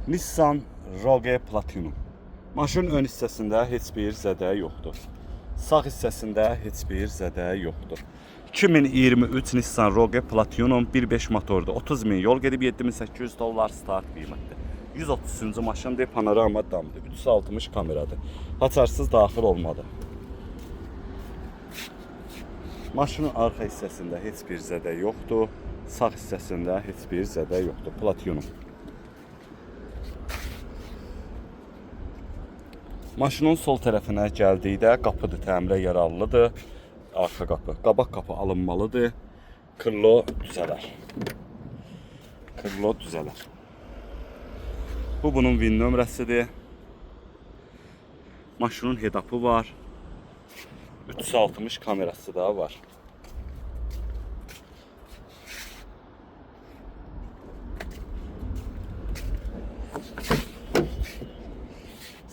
Nissan Rogue Platinum. Maşının ön hissəsində heç bir zədə yoxdur. Sağ hissəsində heç bir zədə yoxdur. 2023 Nissan Rogue Platinum 1.5 motordur. 30 min yol gedib, $7.800 start qiymətdir. 130-cu maşındır, panorama damdır. 360 kameradır. Haçarsız daxil olmadı. Maşının arxa hissəsində heç bir zədə yoxdur. Sağ hissəsində heç bir zədə yoxdur. Platinum. Maşının sol tərəfinə gəldikdə qapıdır, təmirə yararlıdır. Arxa qapı, qabaq qapı alınmalıdır. Krilo düzələr. Krilo düzələr. Bu bunun VIN nömrəsidir. Maşının head-up'ı var. 360 kamerası da var.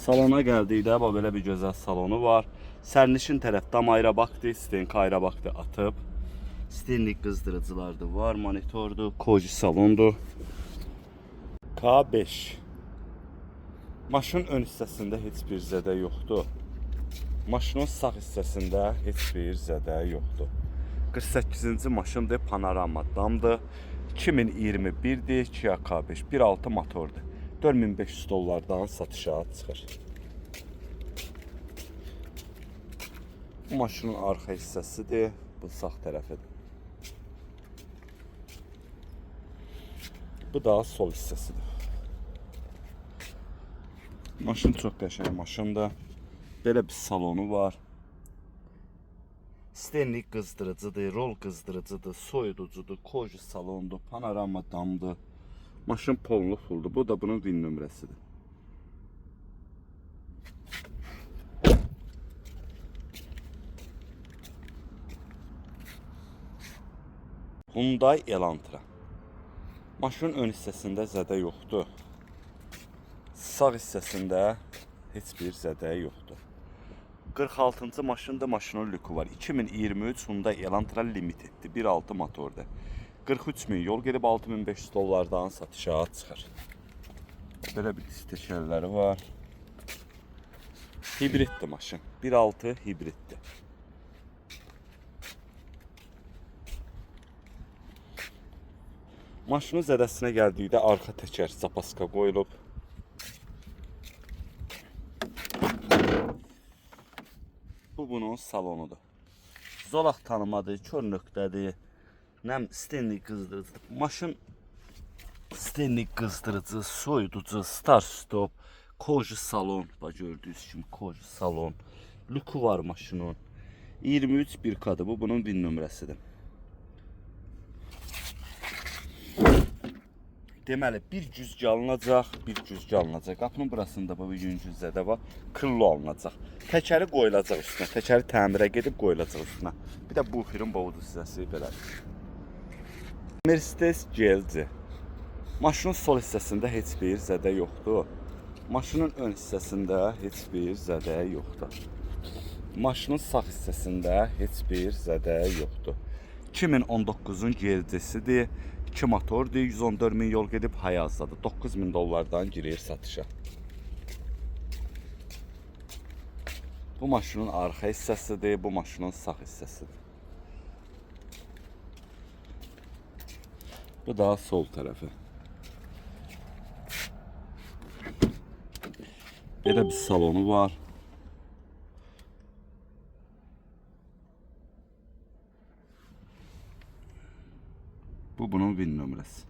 Salona gəldikdə belə bir gözəl salonu var. Sərnişin tərəf damayra baxdı, stenka ayra baxdı atıb. Stenlik qızdırıcılar da var, monitordur, koji salondur. K5. Maşının ön hissəsində heç bir zədə yoxdur. Maşının sağ hissəsində heç bir zədə yoxdur. 48-ci maşındır, panorama damdır. 2021-dir, Kia K5, 1.6 motordur. $4.500 satışa çıxır. Bu maşının arxa hissəsidir, bu sağ tərəfidir. Bu da sol hissəsidir. Maşın çox qəşəng maşındır. Belə bir salonu var. Stenlik qızdırıcıdır, rol qızdırıcıdır, soyuducudur, koji salondur, panorama damdır. Maşın pollu fuldur. Bu da bunun VIN nömrəsidir. Hyundai Elantra. Maşının ön hissəsində zədə yoxdur. Sağ hissəsində heç bir zədə yoxdur. 46-cı maşında maşının lüku var. 2023 Hyundai Elantra Limiteddir. 1.6 motordur. 43 min yol gedib $6.500 satışa çıxır. Belə bir istəşərləri var. Hibriddir maşın. 1.6 hibriddir. Maşının zədəsinə gəldikdə arxa təkər zapaska qoyulub. Bu bunun salonudur. Zolaq tanımadır, kör nöqtədir. Nəm stenlik qızdırıcı. Maşın stenlik qızdırıcı, soyuducu, start stop, koji salon. Bax gördüyünüz kimi koji salon. Lüku var maşının. 23 1K-dır. Bu bunun VIN nömrəsidir. Deməli, bir güzgü alınacaq, bir güzgü alınacaq. Qapının burasında bu yüngül zədə var. Krilo alınacaq. Təkəri qoyulacaq üstünə. Təkəri təmirə gedib qoyulacaq üstünə. Bir də buferin bovudu hissəsi belədir. Mercedes GLC. Maşının sol hissəsində heç bir zədə yoxdur. Maşının ön hissəsində heç bir zədə yoxdur. Maşının sağ hissəsində heç bir zədə yoxdur. 2019-un GLC-sidir. 2 motordur, 114 min yol gedib Hayazdadır. $9.000 girir satışa. Bu maşının arxa hissəsidir, bu maşının sağ hissəsidir. Bu da sol tərəfi. Belə bir salonu var. Bu bunun VIN nömrəsi.